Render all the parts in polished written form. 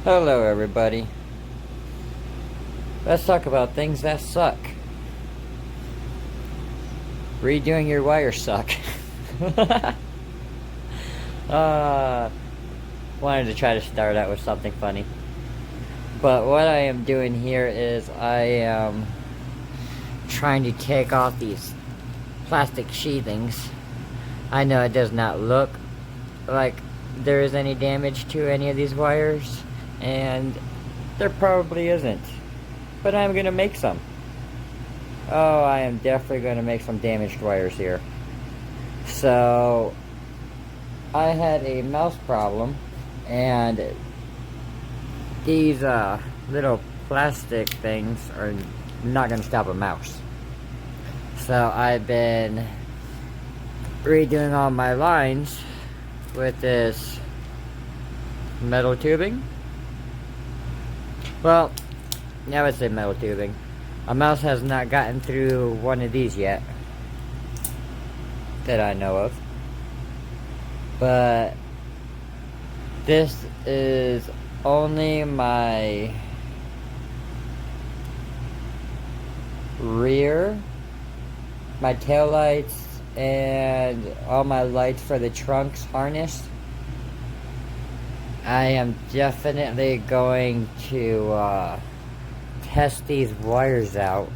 Hello, everybody. Let's talk about things that suck. Redoing your wires suck. uh, Wanted to try to start out with something funny. But what I am doing here is I am trying to take off these plastic sheathings. I know it does not look like there is any damage to any of these wires, and there probably isn't. But I'm gonna make some. Oh, I am definitely gonna make some damaged wires here. So, I had a mouse problem, and these little plastic things are not gonna stop a mouse. So I've been redoing all my lines with this metal tubing. Well, I would say metal tubing. A mouse has not gotten through one of these yet that I know of. But this is only my rear, my tail lights, and all my lights for the trunks harness. I am definitely going to test these wires out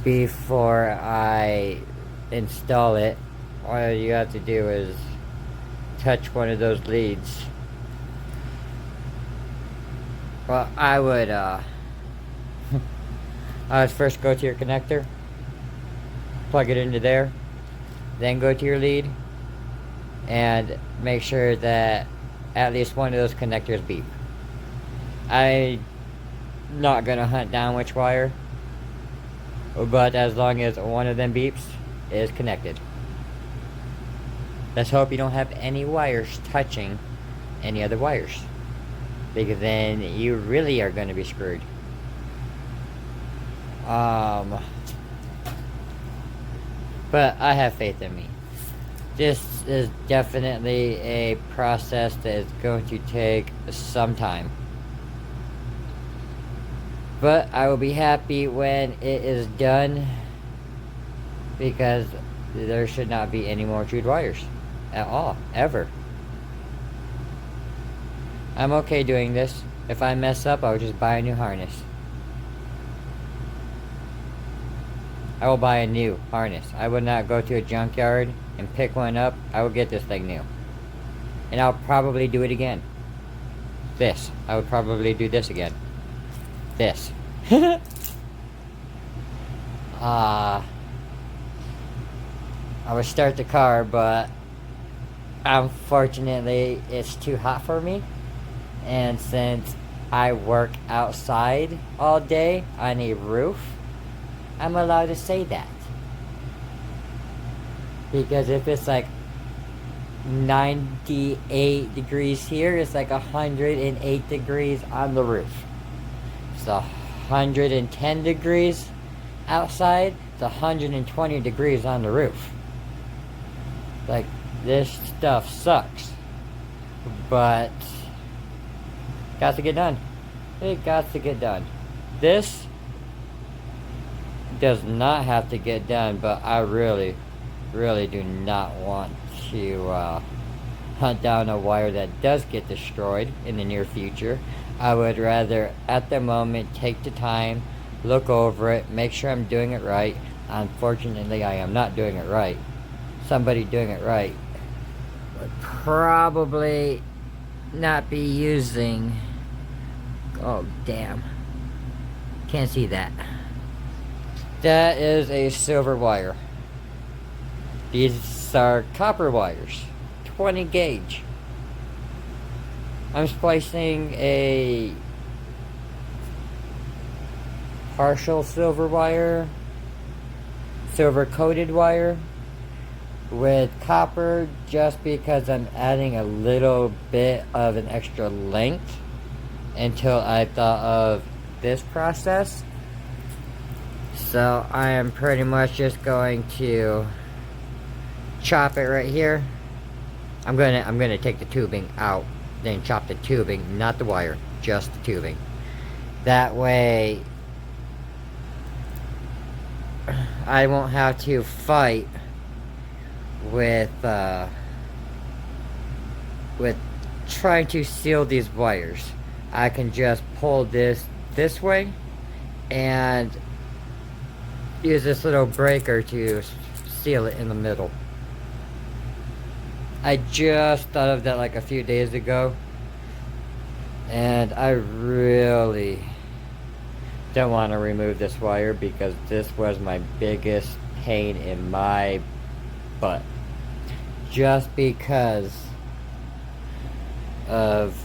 before I install it. All you have to do is touch one of those leads. Well, I would first go to your connector, plug it into there, then go to your lead, and make sure that at least one of those connectors beep. I'm not gonna hunt down which wire, but as long as one of them beeps, it is connected. Let's hope you don't have any wires touching any other wires, because then you really are gonna be screwed. But I have faith in me. This is definitely a process that is going to take some time. But I will be happy when it is done, because there should not be any more chewed wires at all, ever. I'm okay doing this. If I mess up, I will just buy a new harness. I will buy a new harness. I would not go to a junkyard and pick one up. I will get this thing new. And I'll probably do it again. This. I would probably do this again. This. I would start the car, but unfortunately it's too hot for me. And since I work outside all day on a roof, I'm allowed to say that. Because if it's like 98 degrees here, it's like 108 degrees on the roof. It's 110 degrees outside, it's 120 degrees on the roof. Like, this stuff sucks. But got to get done. It got to get done. This does not have to get done, but I really do not want to hunt down a wire that does get destroyed in the near future. I would rather, at the moment, take the time, look over it, make sure I'm doing it right. Unfortunately, I am not doing it right. Somebody doing it right would probably not be using... Oh, damn. Can't see that. That is a silver wire. These are copper wires, 20 gauge. I'm splicing a partial silver wire, silver coated wire with copper, just because I'm adding a little bit of an extra length until I thought of this process. So I am pretty much just going to chop it right here I'm gonna take the tubing out, then chop the tubing, not the wire, just the tubing. That way, I won't have to fight with trying to seal these wires. I can just pull this way and use this little breaker to seal it in the middle. I just thought of that like a few days ago, and I really don't want to remove this wire because this was my biggest pain in my butt, just because of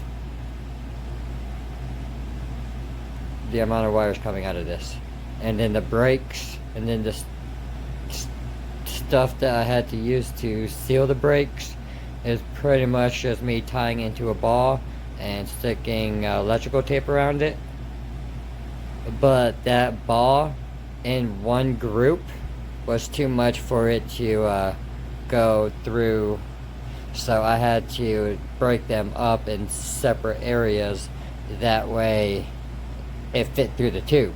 the amount of wires coming out of this, and then the brakes, and then the stuff that I had to use to seal the brakes is pretty much just me tying into a ball and sticking electrical tape around it. But that ball in one group was too much for it to go through, so I had to break them up in separate areas. That way it fit through the tube.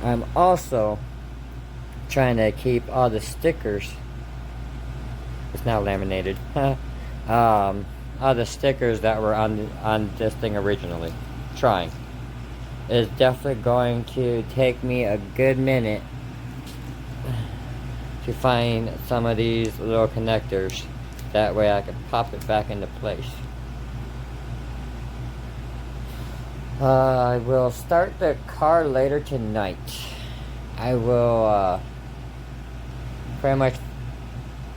I'm also trying to keep all the stickers, it's now laminated, all the stickers that were on this thing originally. Trying. It's definitely going to take me a good minute to find some of these little connectors. That way I can pop it back into place. I will start the car later tonight. I will pretty much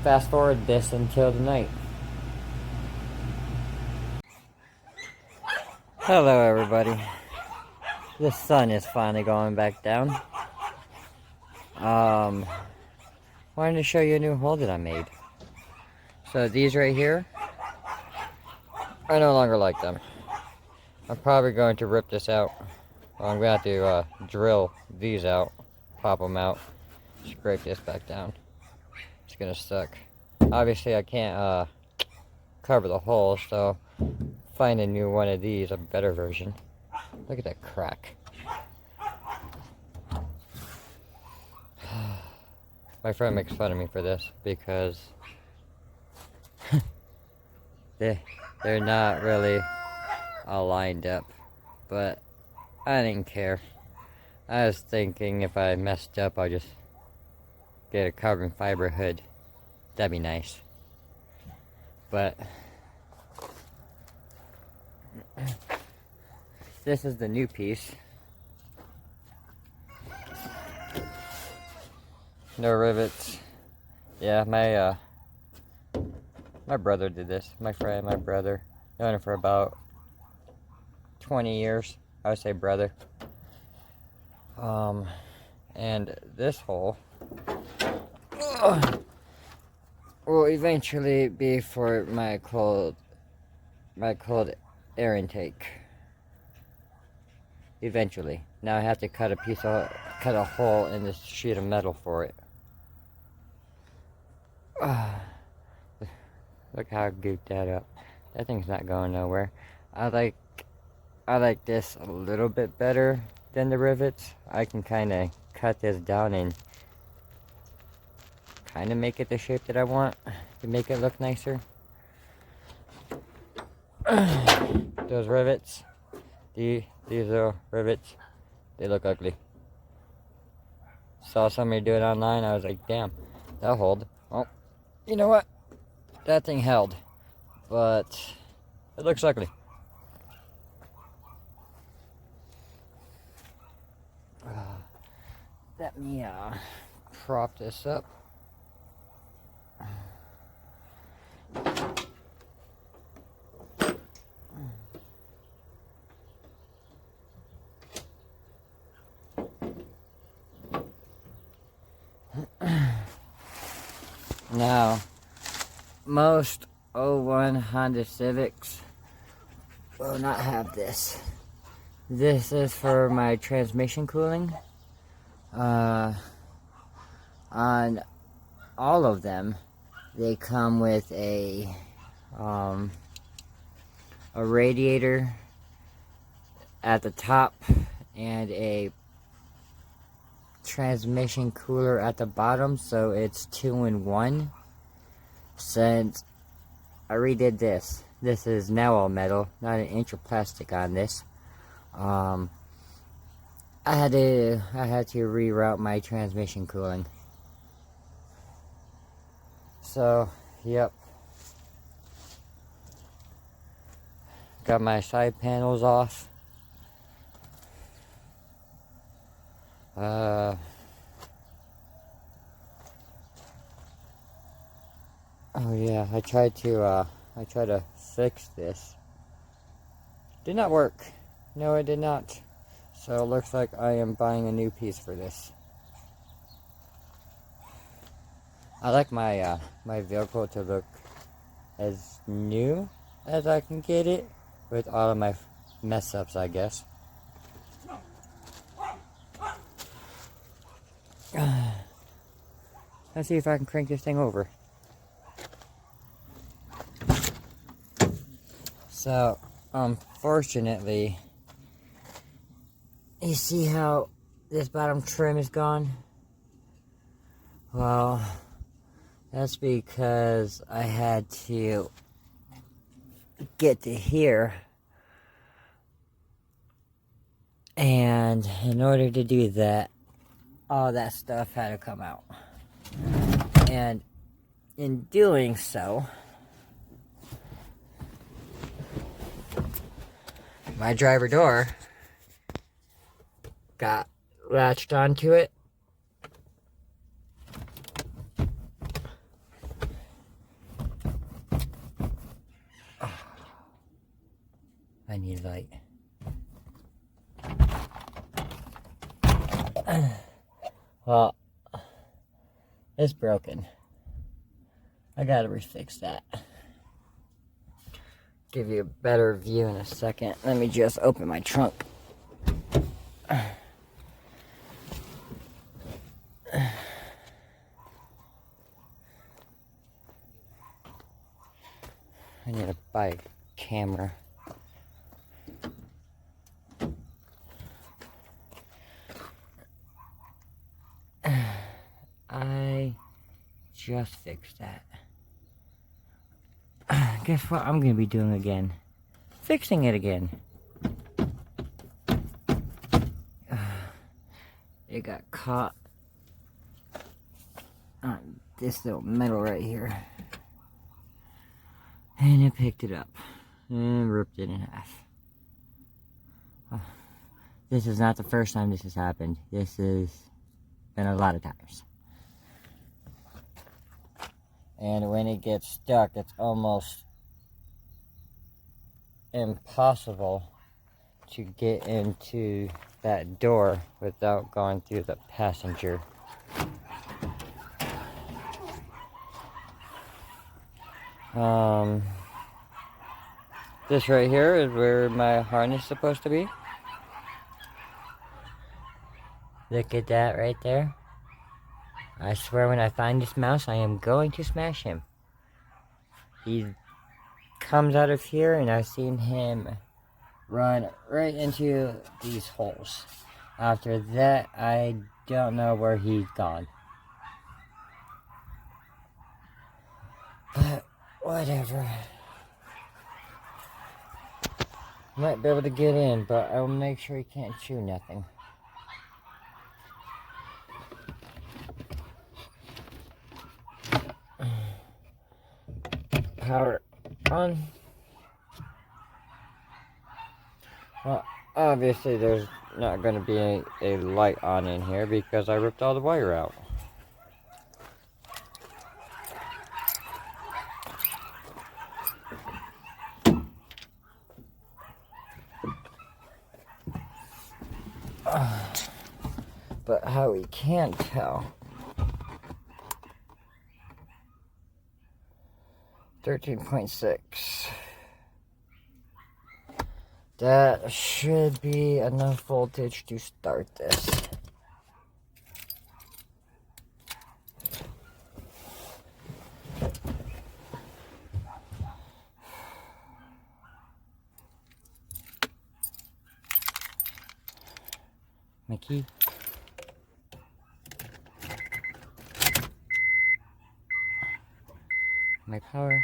fast forward this until tonight. Hello everybody. The sun is finally going back down. Wanted to show you a new hole that I made. So these right here, I no longer like them. I'm probably going to rip this out. Well, I'm going to have to drill these out, pop them out, scrape this back down. It's going to suck. Obviously I can't cover the hole, so find a new one of these, a better version. Look at that crack. My friend makes fun of me for this because they're not really all lined up, but I didn't care. I was thinking if I messed up, I'll just get a carbon fiber hood. That'd be nice. But this is the new piece. No rivets. Yeah, my brother did this. My brother. Known him for about 20 years. I would say brother. And this hole will eventually be for my cold air intake. Eventually. Now I have to cut a hole in this sheet of metal for it. Look how I gooped that up. That thing's not going nowhere. I like this a little bit better than the rivets. I can kind of cut this down and kind of make it the shape that I want to make it look nicer. Those rivets, these little rivets, they look ugly. Saw somebody do it online. I was like, damn, that'll hold. Well, you know what? That thing held, but it looks ugly. Let me prop this up. Now, most 01 Honda Civics will not have this. This is for my transmission cooling. On all of them, They come with a radiator at the top and a transmission cooler at the bottom, so it's 2-in-1. Since I redid this is now all metal, not an inch of plastic on this. I had to reroute my transmission cooling. So, yep. Got my side panels off. Oh yeah, I tried to fix this. Did not work. No, it did not. So it looks like I am buying a new piece for this. I like my my vehicle to look as new as I can get it, with all of my mess ups, I guess. Let's see if I can crank this thing over. So, unfortunately, you see how this bottom trim is gone? Well, that's because I had to get to here, and in order to do that, all that stuff had to come out. And in doing so, my driver door got latched onto it. Oh, I need light. Well, it's broken. I gotta refix that. Give you a better view in a second. Let me just open my trunk. I need to buy a camera. I just fixed that. Guess what I'm gonna be doing again? Fixing it again. It got caught on this little metal right here. And it picked it up and ripped it in half. This is not the first time this has happened. This has been a lot of times. And when it gets stuck, it's almost impossible to get into that door without going through the passenger. This right here is where my harness is supposed to be. Look at that right there. I swear when I find this mouse, I am going to smash him. He comes out of here and I've seen him run right into these holes. After that, I don't know where he's gone. But whatever. Might be able to get in, but I'll make sure he can't chew nothing. Power on. Well, obviously there's not going to be a light on in here because I ripped all the wire out. But how we can't tell. 13.6. That should be enough voltage to start this. My key. My power.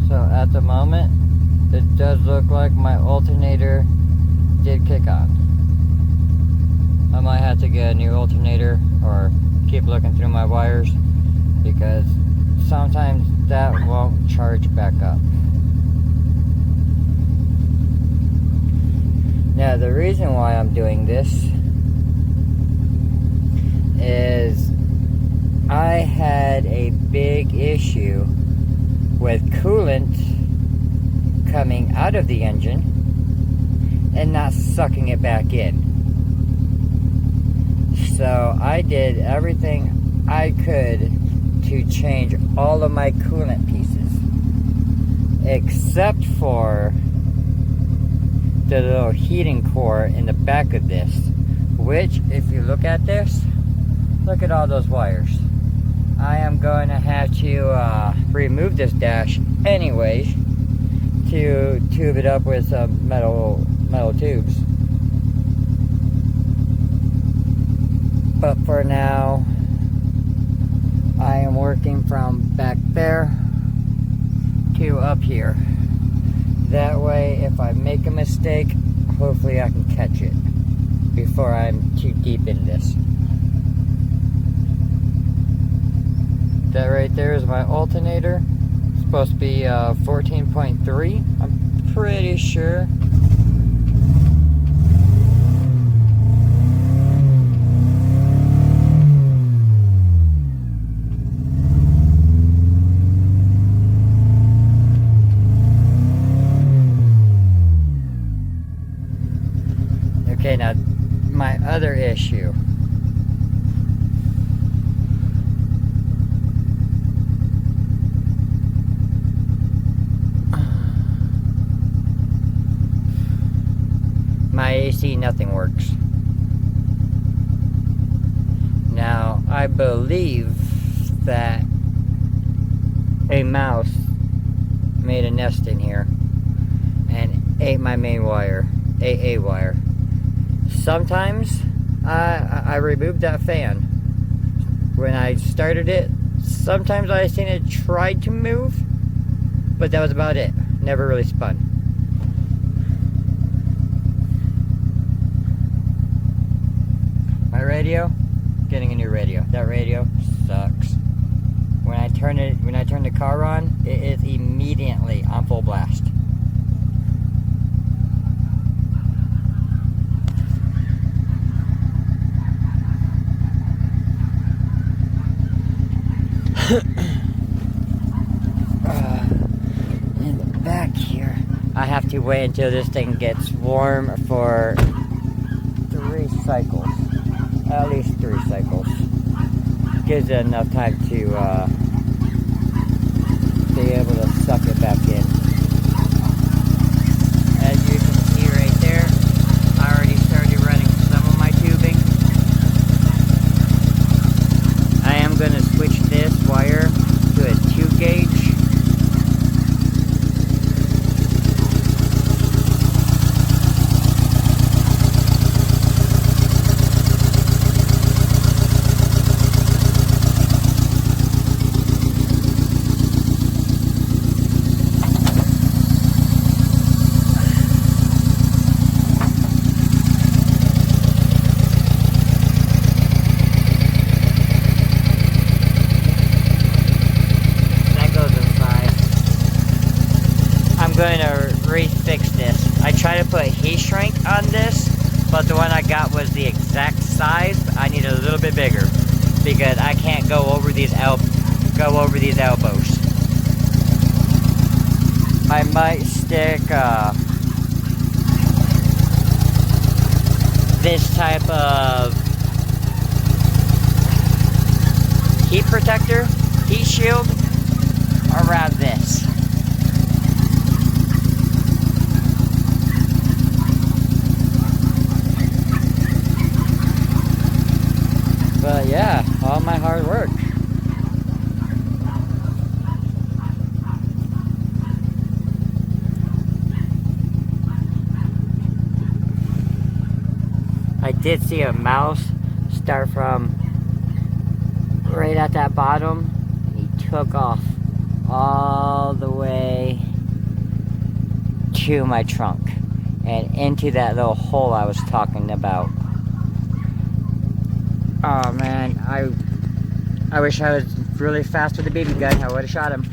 So at the moment, it does look like my alternator did kick on. I might have to get a new alternator or keep looking through my wires because sometimes that won't charge back up. Now the reason why I'm doing this is I had a big issue with coolant coming out of the engine and not sucking it back in. So I did everything I could to change all of my coolant pieces except for the little heating core in the back of this, which if you look at this, look at all those wires. I am going to have to remove this dash anyways to tube it up with some metal tubes. But for now, I am working from back there to up here. That way, if I make a mistake, hopefully I can catch it before I'm too deep in this. That right there is my alternator. It's supposed to be 14.3, I'm pretty sure. Okay, now my other issue. My AC, nothing works. Now, I believe that a mouse made a nest in here and ate my main wire, AA wire. Sometimes I removed that fan when I started it. Sometimes I seen it tried to move, but that was about it. Never really spun. My radio, getting a new radio. That radio sucks. When I turn the car on, it is immediately on full blast. In the back here, I have to wait until this thing gets warm for 3 cycles. At least 3 cycles. Gives it enough time to be able to suck it back in. As you can see right there, I already started running some of my tubing. I am going to switch this wire to a 2 gauge. Going to refix this. I tried to put heat shrink on this, but the one I got was the exact size. I need a little bit bigger because I can't go over these elbows. I might stick this type of heat protector, heat shield around this. But yeah, all my hard work. I did see a mouse start from right at that bottom, and he took off all the way to my trunk and into that little hole I was talking about. Oh man, I wish I was really fast with the BB gun. I would have shot him.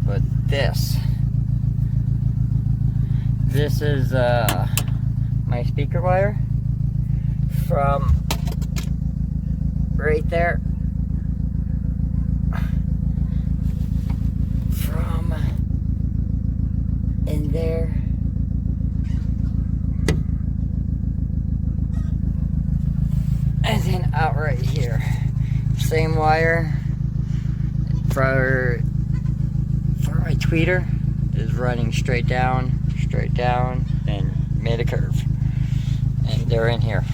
But this is my speaker wire from right there, from in there and then out right here. Same wire for my tweeter is running straight down, and made a curve. And they're in here.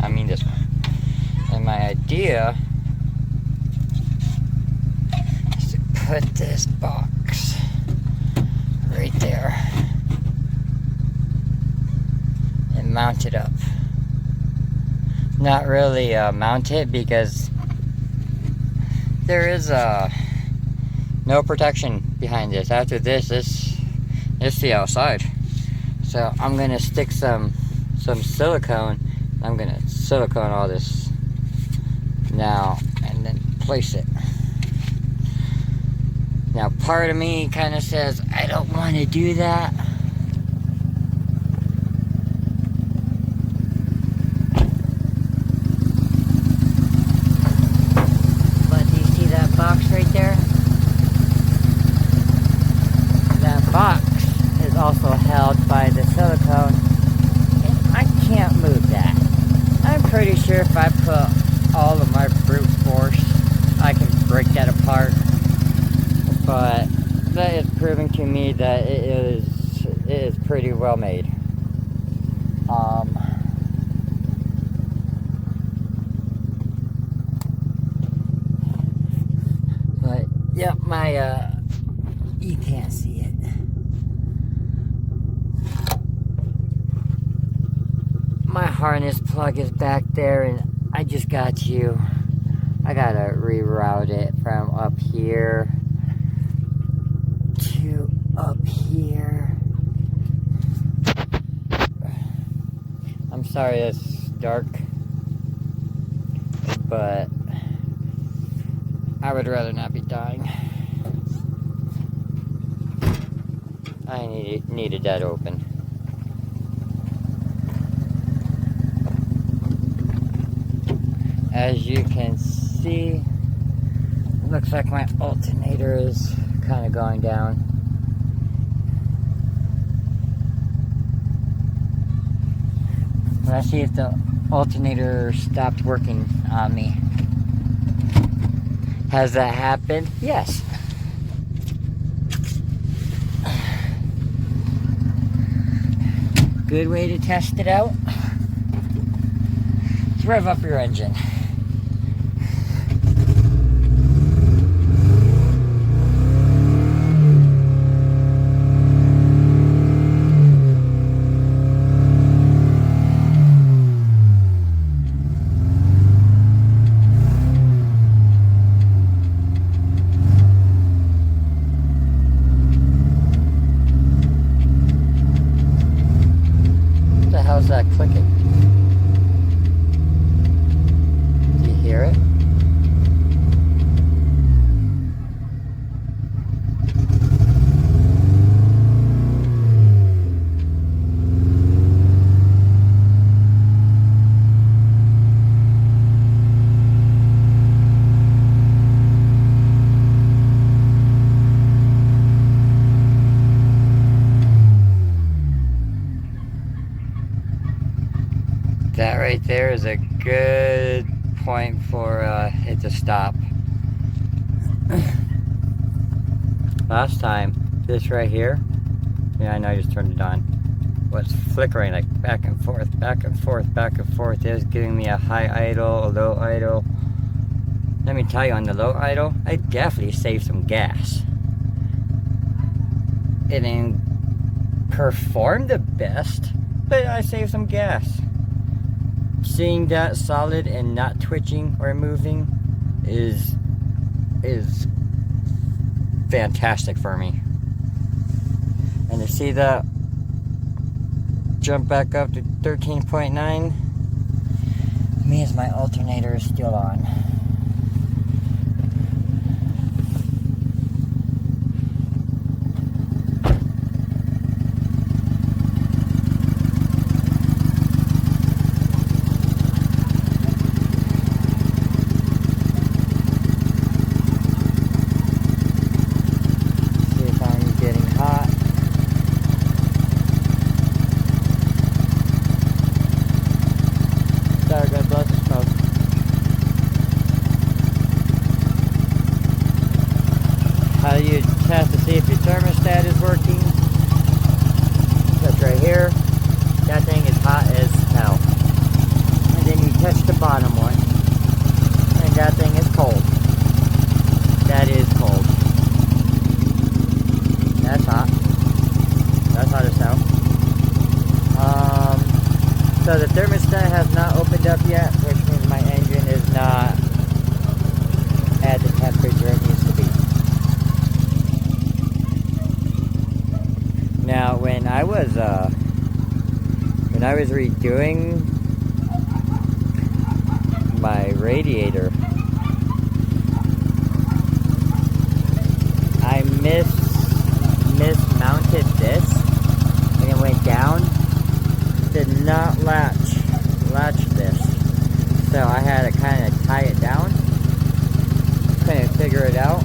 I mean this one. And my idea is to put this box right there and mount it up. Not really mount it because there is no protection behind this. After this, it's the outside. So I'm gonna stick some silicone. I'm gonna silicone all this now and then place it. Now part of me kind of says I don't want to do that. But do you see that box right there? That box is also held by the silicone, and I can't move that. I'm pretty sure if I put all of my brute force, I can break that apart. But that is proving to me that it is pretty well made. But yep, my you can't see it. My harness plug is back there, and I just got to, I gotta reroute it from up here to up here. I'm sorry it's dark, but I would rather not be dying. I needed that open. As you can see, it looks like my alternator is kind of going down. Let's see if the alternator stopped working on me. Has that happened? Yes. Good way to test it out. Let's rev up your engine. How's that clicking? Do you hear it? That right there is a good point for it to stop. Last time, this right here, yeah, I know I just turned it on, was flickering like back and forth, back and forth, back and forth. It was giving me a high idle, a low idle. let me tell you, on the low idle, I definitely saved some gas. It didn't perform the best, but I saved some gas. Seeing that solid and not twitching or moving is fantastic for me. And to see that jump back up to 13.9 means my alternator is still on. How do you test to see if your thermostat is working? Touch right here. That thing is hot as hell. And then you touch the bottom one. And that thing is cold. That is cold. That's hot. That's hot as hell. So the thermostat has not opened up yet, which means my engine is not at the temperature it needs to be. Now, when I was redoing my radiator, I mismounted this, and it went down. Did not latch this, so I had to kind of tie it down. Couldn't figure it out,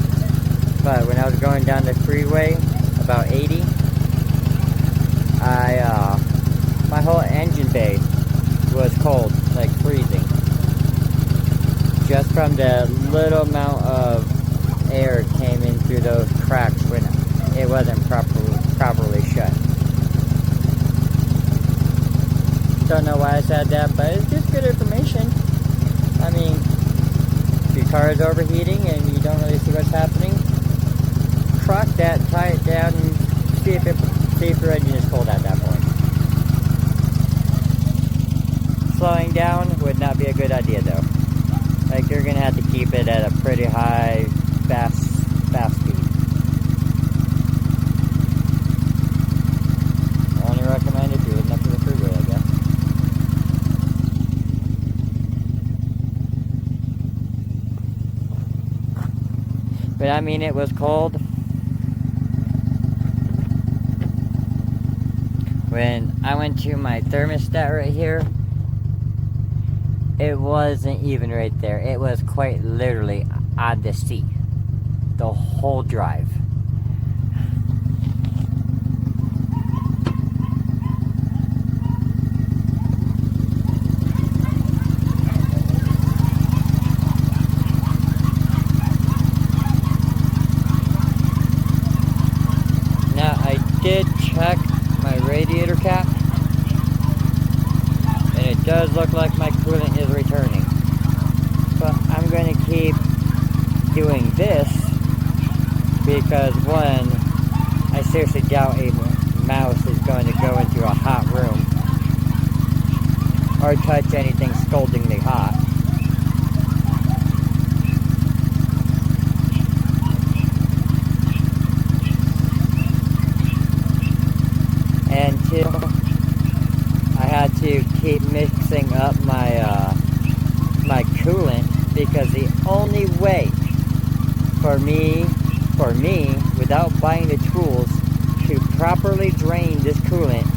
but when I was going down the freeway, about 80, my whole engine bay was cold, like freezing, just from the little amount of air came in through those cracks when it wasn't properly shut. Don't know why I said that, but it's just good information. I mean, if your car is overheating and you don't really see what's happening, crock that, tie it down, and see if your engine is cold at that point. Slowing down would not be a good idea though. Like, you're gonna have to keep it at a pretty high, fast speed. Only recommend if you're heading up to the freeway, I guess. But I mean, it was cold. When I went to my thermostat right here, it wasn't even right there. It was quite literally on the seat the whole drive. Now, I did check my radiator cap, and it does look like my coolant is returning, but I'm going to keep doing this because, one, I seriously doubt a mouse is going to go into a hot room or touch anything scaldingly hot. And two, I had to keep mixing up my coolant, because the only way for me, without buying the tools to properly drain this coolant,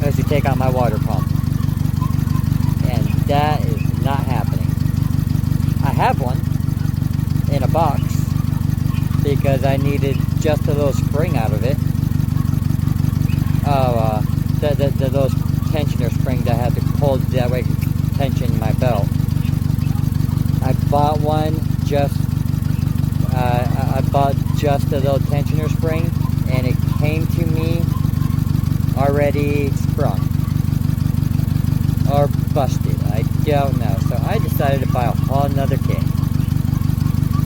is to take out my water pump. And that is not happening. I have one in a box because I needed just a little spring out of it. The little tensioner spring that I had to hold that way, tension my belt. I bought one I bought just a little tensioner spring, and it came to me already sprung or busted. I don't know. So I decided to buy a whole nother kit.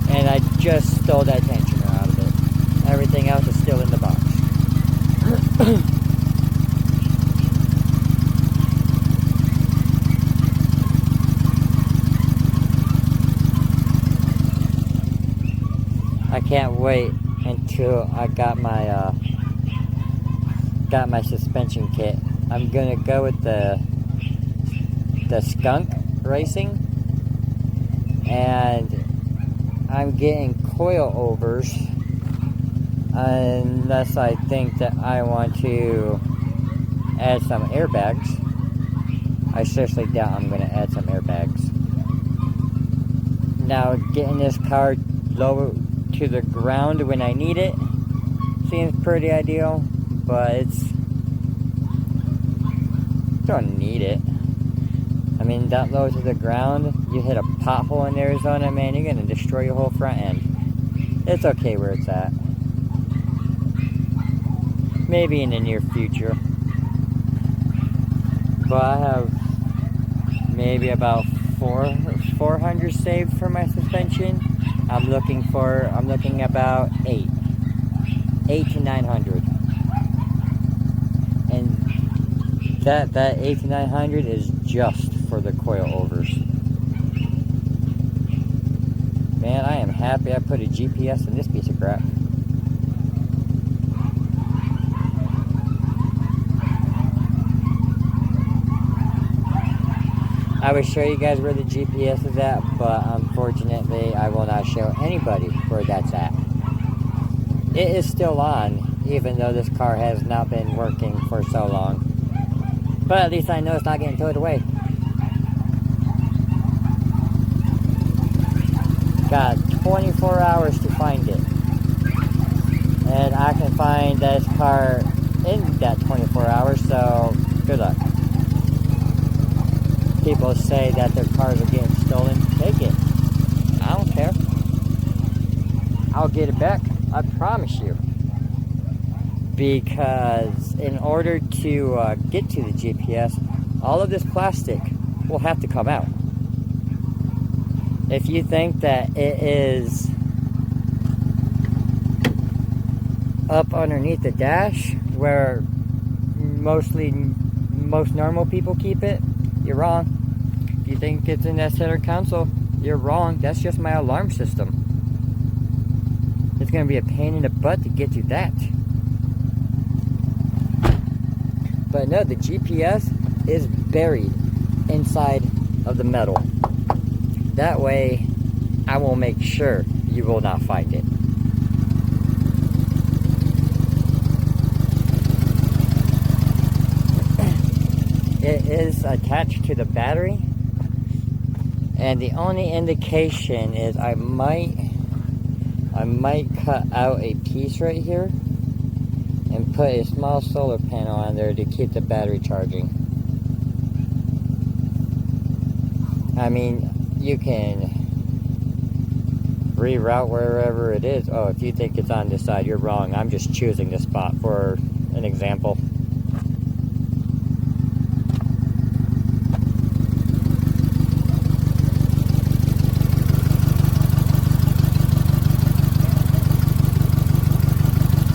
And I just stole that tensioner out of it. Everything else is still in the box. I can't wait until I got my suspension kit. I'm gonna go with the skunk racing, and I'm getting coilovers unless I think that I want to add some airbags. I seriously doubt I'm gonna add some airbags. Now, getting this car low to the ground when I need it seems pretty ideal, but don't need it. I mean, that low to the ground, you hit a pothole in Arizona, man, you're gonna destroy your whole front end. It's okay where it's at. Maybe in the near future. But I have maybe about 400 saved for my suspension. I'm looking about 8 to 900. And that 8 to 900 is just for the coilovers. Man, I am happy I put a GPS in this piece of crap. I would show you guys where the GPS is at, but unfortunately I will not show anybody where that's at. It is still on, even though this car has not been working for so long. But at least I know it's not getting towed away. Got 24 hours to find it. And I can find this car in that 24 hours, so good luck. People say that their cars are getting stolen. Take it. I don't care. I'll get it back. I promise you. Because in order to get to the GPS, all of this plastic will have to come out. If you think that it is up underneath the dash where most normal people keep it, you're wrong. If you think it's in that center console, you're wrong. That's just my alarm system. It's going to be a pain in the butt to get to that. But no, the GPS is buried inside of the metal. That way, I will make sure you will not find it. It is attached to the battery, and the only indication is I might cut out a piece right here and put a small solar panel on there to keep the battery charging. I mean, you can reroute wherever it is. Oh, if you think it's on this side, you're wrong. I'm just choosing this spot for an example.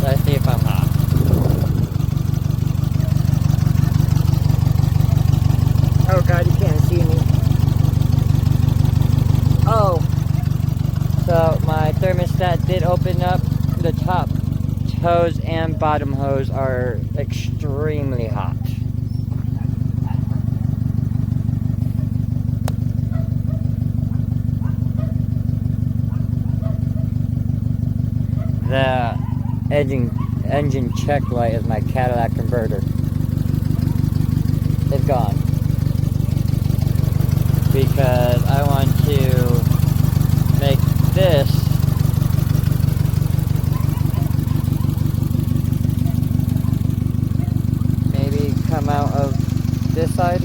Let's see if I'm hot. Oh God, you can't see me. Oh, so my thermostat did open up. The top hose and bottom hose are extremely hot. The engine check light is my Cadillac converter. It's gone. Because I want to make this maybe come out of this side.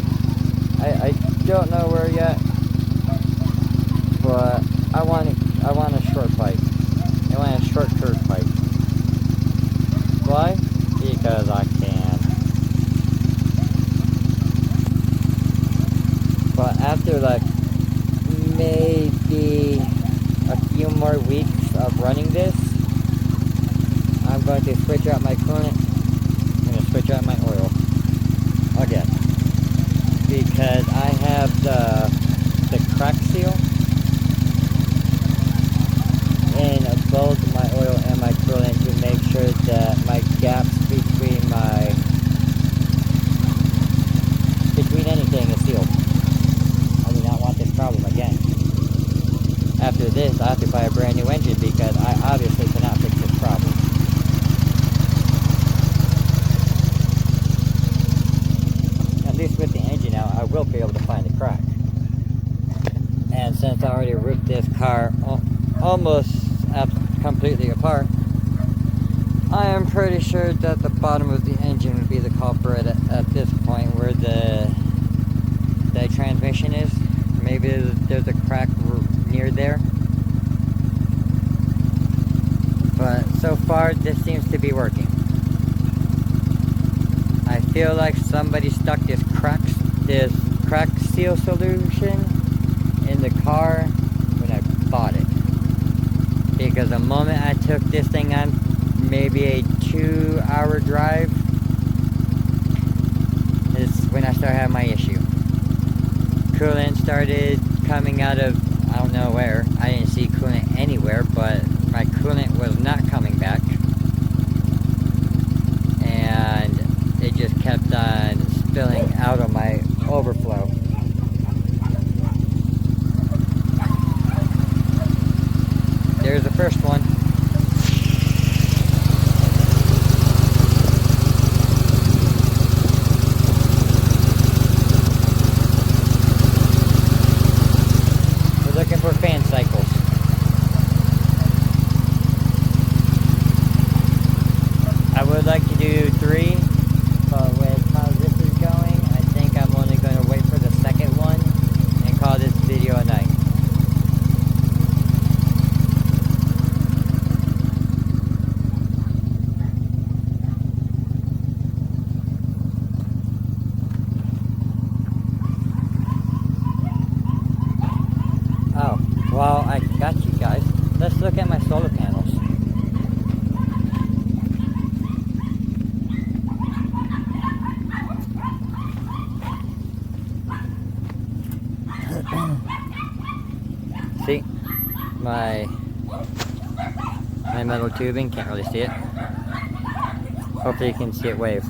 I don't know where yet, but I want a short pipe. I want a short curved pipe. Why? Because I can. But after like maybe a few more of running this, I'm going to switch out my coolant. I'm going to switch out my oil again, because I have the crack seal in both my oil and my coolant to make sure that my gaps between anything is sealed. I do not want this problem again. After this, I have to buy a brand new engine because I obviously cannot fix this problem. At least with the engine out, I will be able to find the crack. And since I already ripped this car almost completely apart, I am pretty sure that the bottom of the engine would be the culprit at this point, where the transmission is. Maybe there's a crack near there. But so far, this seems to be working. I feel like somebody stuck this crack seal solution in the car when I bought it. Because the moment I took this thing on maybe a 2-hour drive is when I started having my issue. Coolant started coming out of, I don't know where. I didn't see coolant anywhere, but my coolant was not coming back. And it just kept on spilling out of my overflow. There's the first one. We're looking for fan cycles. I would like to do 3, but with how this is going, I think I'm only going to wait for the second one and call this video a night. Oh, well, I got you guys. Let's look at my solar panels. See, my metal tubing, can't really see it. Hopefully you can see it wave.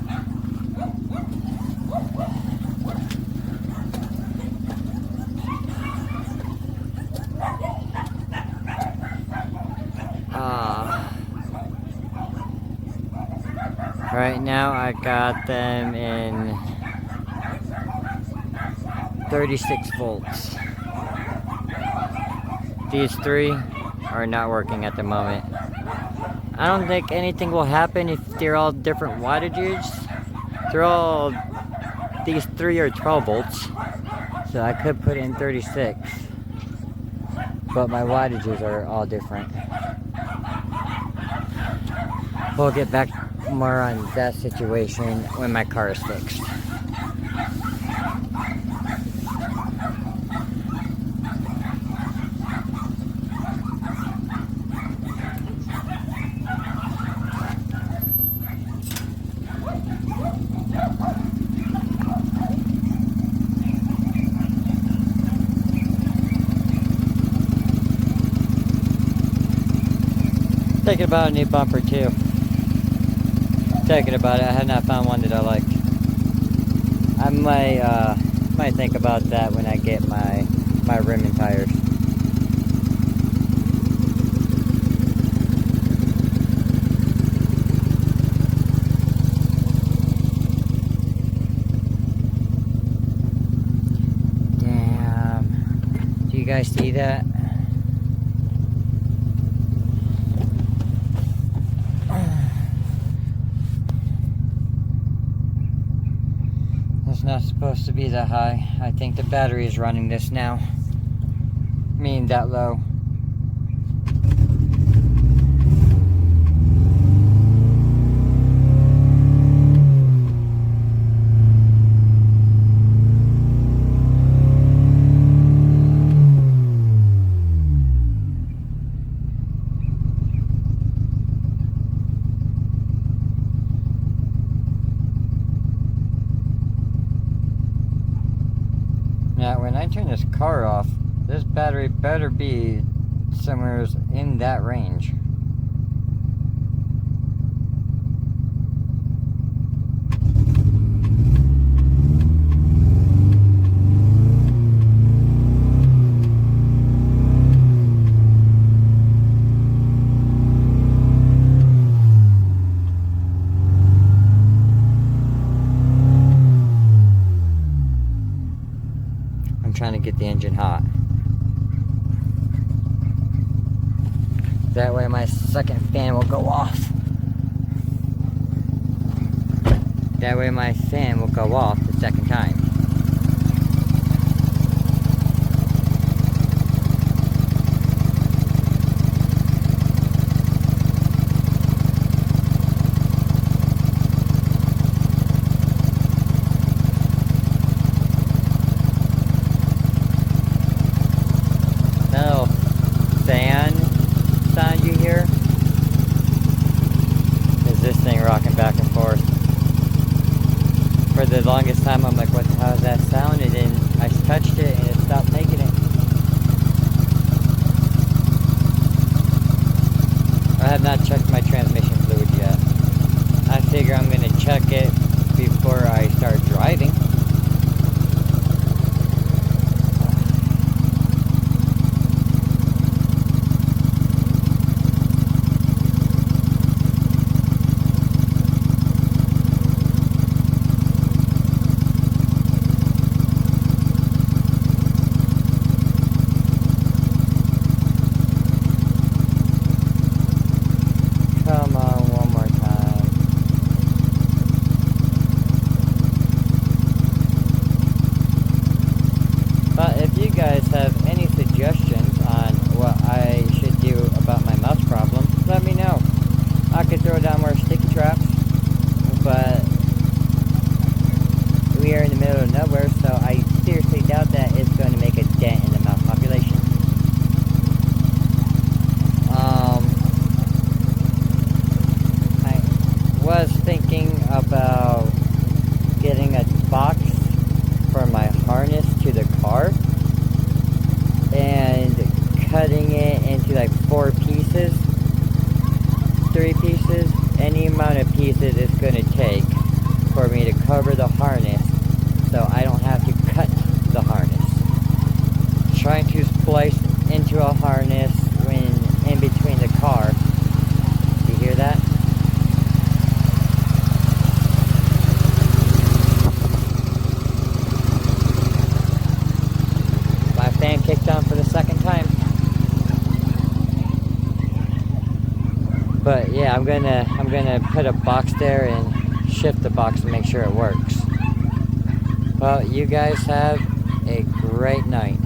Right now I got them in 36 volts. These 3 are not working at the moment. I don't think anything will happen if they're all different wattages. These 3 are 12 volts, so I could put in 36, but my wattages are all different. We'll get back more on that situation when my car is fixed. Thinking about a new bumper too. Thinking about it, I have not found one that I like. I might think about that when I get my rim and tires. Damn. Do you guys see that? It's not supposed to be that high. I think the battery is running this now. Meaning that low. Now, when I turn this car off, this battery better be somewhere in that range. I'm trying to get the engine hot. That way my second fan will go off. That way my fan will go off the second time. No fan sound you hear is this thing rocking back and forth. For the longest time I'm like, what the hell is that sound? And then I touched it and it stopped making it. I have not checked my transmission fluid yet. I figure I'm going to check it before I start driving. Come on, one more time. But if you guys have any suggestions on what I should do about my mouse problem, let me know. I could throw down more sticky traps, but we are in the middle of nowhere, so I seriously doubt that it's going to make a dent in the mouse population. Was thinking about getting a box for my harness to the car and cutting it into like 4 pieces, 3 pieces, any amount of pieces it's going to take for me to cover the harness so I don't have to cut the harness. Trying to splice into a harness when in between the car. Do you hear that? Fan kicked on for the second time. But yeah, I'm gonna put a box there and shift the box to make sure it works. Well, you guys have a great night.